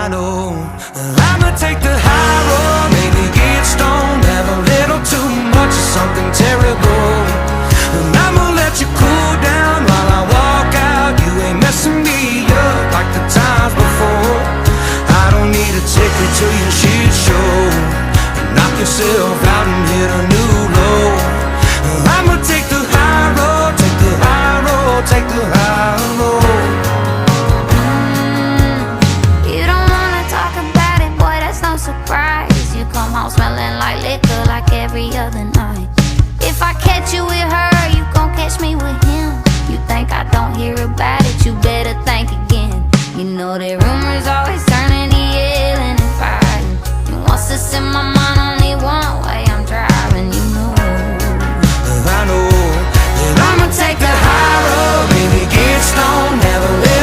I know. I'ma take the high road, maybe get stoned, have a little too much of something terrible. And I'ma let you cool down while I walk out. You ain't messing me up like the times before. I don't need a ticket to your shit show. Knock yourself out and hit a new low. I'ma take the high road, take the high road, take the high road. You don't wanna talk about it, boy, that's no surprise. You come home smelling like liquor like every other night. If I catch you with her, you gon' catch me with him. You think I don't hear about it, you better think again. You know that room